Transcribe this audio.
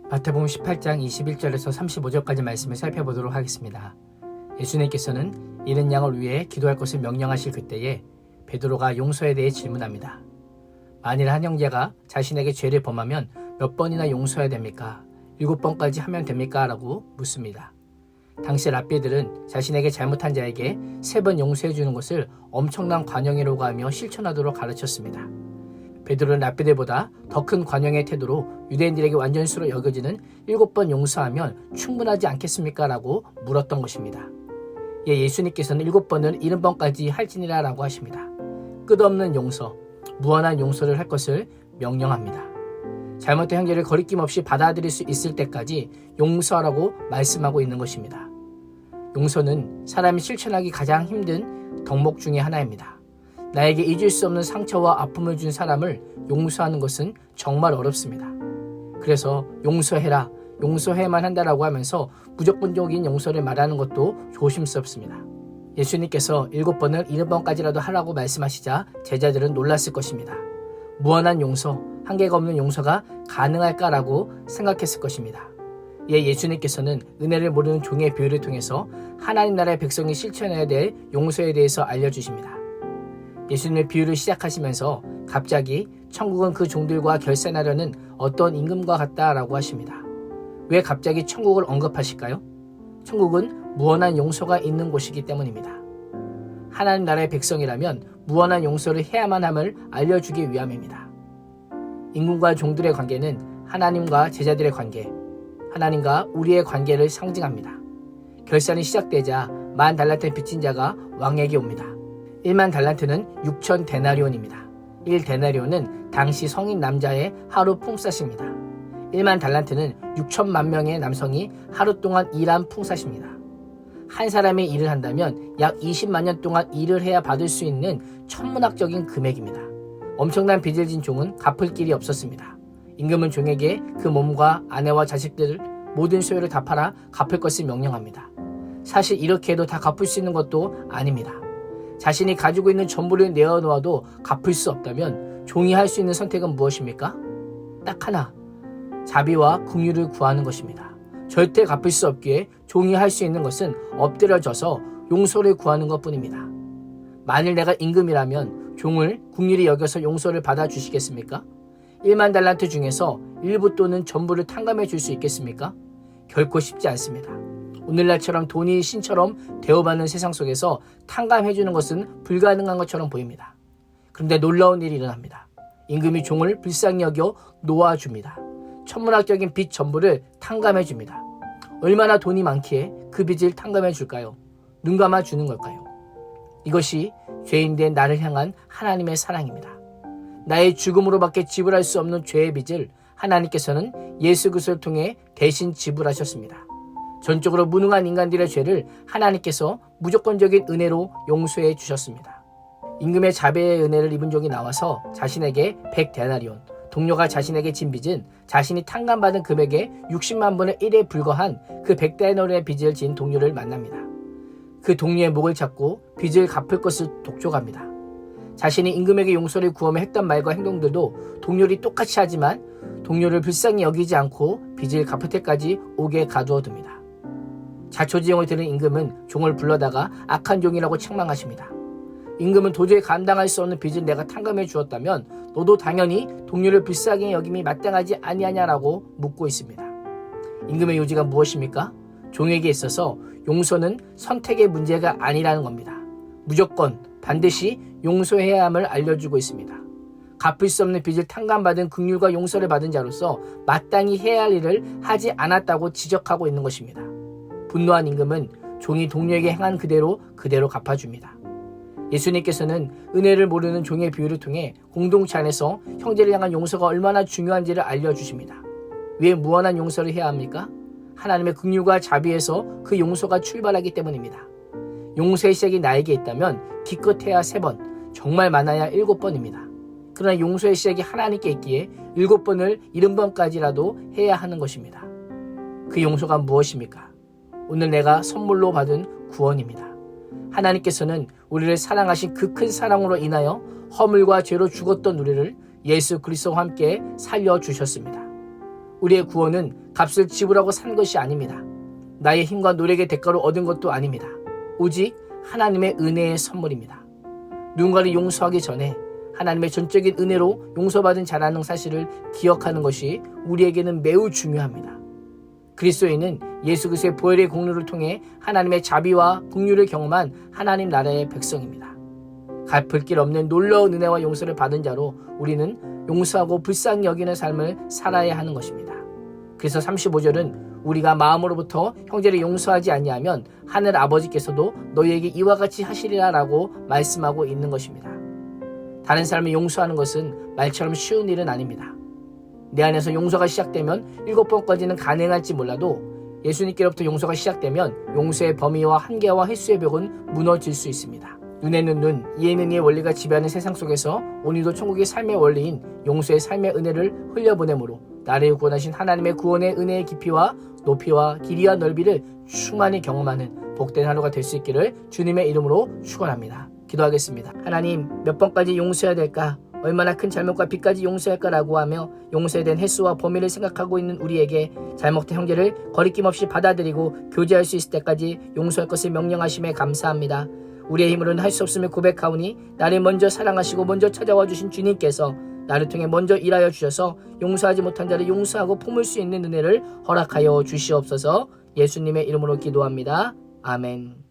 마태복음 18장 21절에서 35절까지 말씀을 살펴보도록 하겠습니다. 예수님께서는 잃은 양을 위해 기도할 것을 명령하실 그때에 베드로가 용서에 대해 질문합니다. 만일 한 형제가 자신에게 죄를 범하면 몇 번이나 용서해야 됩니까? 7번까지 하면 됩니까? 라고 묻습니다. 당시 랍비들은 자신에게 잘못한 자에게 3번 용서해 주는 것을 엄청난 관용이라고 하며 실천하도록 가르쳤습니다. 베드로는 랍비들보다 더 큰 관용의 태도로 유대인들에게 완전수로 여겨지는 7번 용서하면 충분하지 않겠습니까? 라고 물었던 것입니다. 예수님께서는 7번을 70번까지 할지니라 라고 하십니다. 끝없는 용서, 무한한 용서를 할 것을 명령합니다. 잘못된 형제를 거리낌 없이 받아들일 수 있을 때까지 용서하라고 말씀하고 있는 것입니다. 용서는 사람이 실천하기 가장 힘든 덕목 중에 하나입니다. 나에게 잊을 수 없는 상처와 아픔을 준 사람을 용서하는 것은 정말 어렵습니다. 그래서 용서해라, 용서해야만 한다라고 하면서 무조건적인 용서를 말하는 것도 조심스럽습니다. 예수님께서 7번을 70번까지라도 하라고 말씀하시자 제자들은 놀랐을 것입니다. 무한한 용서, 한계가 없는 용서가 가능할까라고 생각했을 것입니다. 예수님께서는 은혜를 모르는 종의 비유를 통해서 하나님 나라의 백성이 실천해야 될 용서에 대해서 알려주십니다. 예수님의 비유를 시작하시면서 갑자기 천국은 그 종들과 결산하려는 어떤 임금과 같다라고 하십니다. 왜 갑자기 천국을 언급하실까요? 천국은 무한한 용서가 있는 곳이기 때문입니다. 하나님 나라의 백성이라면 무한한 용서를 해야만 함을 알려주기 위함입니다. 임금과 종들의 관계는 하나님과 제자들의 관계, 하나님과 우리의 관계를 상징합니다. 결산이 시작되자 10,000달란트 빚진 자가 왕에게 옵니다. 1만 달란트는 6천 데나리온입니다. 1데나리온은 당시 성인 남자의 하루 품삯입니다. 1만 달란트는 6천만 명의 남성이 하루 동안 일한 품삯입니다. 한 사람이 일을 한다면 약 20만 년 동안 일을 해야 받을 수 있는 천문학적인 금액입니다. 엄청난 빚을 진 종은 갚을 길이 없었습니다. 임금은 종에게 그 몸과 아내와 자식들 모든 소유를 다 팔아 갚을 것을 명령합니다. 사실 이렇게 해도 다 갚을 수 있는 것도 아닙니다. 자신이 가지고 있는 전부를 내어놓아도 갚을 수 없다면 종이 할 수 있는 선택은 무엇입니까? 딱 하나, 자비와 긍휼을 구하는 것입니다. 절대 갚을 수 없기에 종이 할 수 있는 것은 엎드려져서 용서를 구하는 것뿐입니다. 만일 내가 임금이라면 종을 긍휼히 여겨서 용서를 받아주시겠습니까? 1만 달란트 중에서 일부 또는 전부를 탕감해 줄 수 있겠습니까? 결코 쉽지 않습니다. 오늘날처럼 돈이 신처럼 대우받는 세상 속에서 탕감해주는 것은 불가능한 것처럼 보입니다. 그런데 놀라운 일이 일어납니다. 임금이 종을 불쌍히 여겨 놓아줍니다. 천문학적인 빚 전부를 탕감해줍니다. 얼마나 돈이 많기에 그 빚을 탕감해줄까요? 눈 감아주는 걸까요? 이것이 죄인된 나를 향한 하나님의 사랑입니다. 나의 죽음으로밖에 지불할 수 없는 죄의 빚을 하나님께서는 예수 그리스도를 통해 대신 지불하셨습니다. 전적으로 무능한 인간들의 죄를 하나님께서 무조건적인 은혜로 용서해 주셨습니다. 임금의 자비의 은혜를 입은 종이 나와서 자신에게 100데나리온, 동료가 자신에게 진 빚은 자신이 탕감받은 금액의 60만 분의 1에 불과한 그 100데나리온의 빚을 진 동료를 만납니다. 그 동료의 목을 잡고 빚을 갚을 것을 독촉합니다. 자신이 임금에게 용서를 구하며 했던 말과 행동들도 동료들이 똑같이 하지만 동료를 불쌍히 여기지 않고 빚을 갚을 때까지 옥에 가두어둡니다. 자초지종을 들은 임금은 종을 불러다가 악한 종이라고 책망하십니다. 임금은 도저히 감당할 수 없는 빚을 내가 탕감해 주었다면 너도 당연히 동료를 불쌍히 여김이 마땅하지 아니하냐라고 묻고 있습니다. 임금의 요지가 무엇입니까? 종에게 있어서 용서는 선택의 문제가 아니라는 겁니다. 무조건 반드시 용서해야 함을 알려주고 있습니다. 갚을 수 없는 빚을 탕감받은 긍휼과 용서를 받은 자로서 마땅히 해야 할 일을 하지 않았다고 지적하고 있는 것입니다. 분노한 임금은 종이 동료에게 행한 그대로 갚아줍니다. 예수님께서는 은혜를 모르는 종의 비유를 통해 공동체 안에서 형제를 향한 용서가 얼마나 중요한지를 알려주십니다. 왜 무한한 용서를 해야 합니까? 하나님의 긍휼과 자비에서 그 용서가 출발하기 때문입니다. 용서의 시작이 나에게 있다면 기껏해야 3번, 정말 많아야 7번입니다. 그러나 용서의 시작이 하나님께 있기에 7번을 70번까지라도 해야 하는 것입니다. 그 용서가 무엇입니까? 오늘 내가 선물로 받은 구원입니다. 하나님께서는 우리를 사랑하신 그 큰 사랑으로 인하여 허물과 죄로 죽었던 우리를 예수 그리스도와 함께 살려주셨습니다. 우리의 구원은 값을 지불하고 산 것이 아닙니다. 나의 힘과 노력의 대가로 얻은 것도 아닙니다. 오직 하나님의 은혜의 선물입니다. 누군가를 용서하기 전에 하나님의 전적인 은혜로 용서받은 자라는 사실을 기억하는 것이 우리에게는 매우 중요합니다. 그리스도인은 예수 그리스도의 보혈의 공로를 통해 하나님의 자비와 긍휼을 경험한 하나님 나라의 백성입니다. 갚을 길 없는 놀라운 은혜와 용서를 받은 자로 우리는 용서하고 불쌍히 여기는 삶을 살아야 하는 것입니다. 그래서 35절은 우리가 마음으로부터 형제를 용서하지 아니하면 하늘 아버지께서도 너희에게 이와 같이 하시리라 라고 말씀하고 있는 것입니다. 다른 사람을 용서하는 것은 말처럼 쉬운 일은 아닙니다. 내 안에서 용서가 시작되면 7번까지는 가능할지 몰라도 예수님께로부터 용서가 시작되면 용서의 범위와 한계와 횟수의 벽은 무너질 수 있습니다. 눈에는 눈, 이에는 이의 원리가 지배하는 세상 속에서 오늘도 천국의 삶의 원리인 용서의 삶의 은혜를 흘려보내므로 나를 구원하신 하나님의 구원의 은혜의 깊이와 높이와 길이와 넓이를 충만히 경험하는 복된 하루가 될 수 있기를 주님의 이름으로 축원합니다. 기도하겠습니다. 하나님, 몇 번까지 용서해야 될까? 얼마나 큰 잘못과 빚까지 용서할까라고 하며 용서에 대한 횟수와 범위를 생각하고 있는 우리에게 잘못된 형제를 거리낌 없이 받아들이고 교제할 수 있을 때까지 용서할 것을 명령하심에 감사합니다. 우리의 힘으로는 할 수 없음을 고백하오니 나를 먼저 사랑하시고 먼저 찾아와 주신 주님께서 나를 통해 먼저 일하여 주셔서 용서하지 못한 자를 용서하고 품을 수 있는 은혜를 허락하여 주시옵소서. 예수님의 이름으로 기도합니다. 아멘.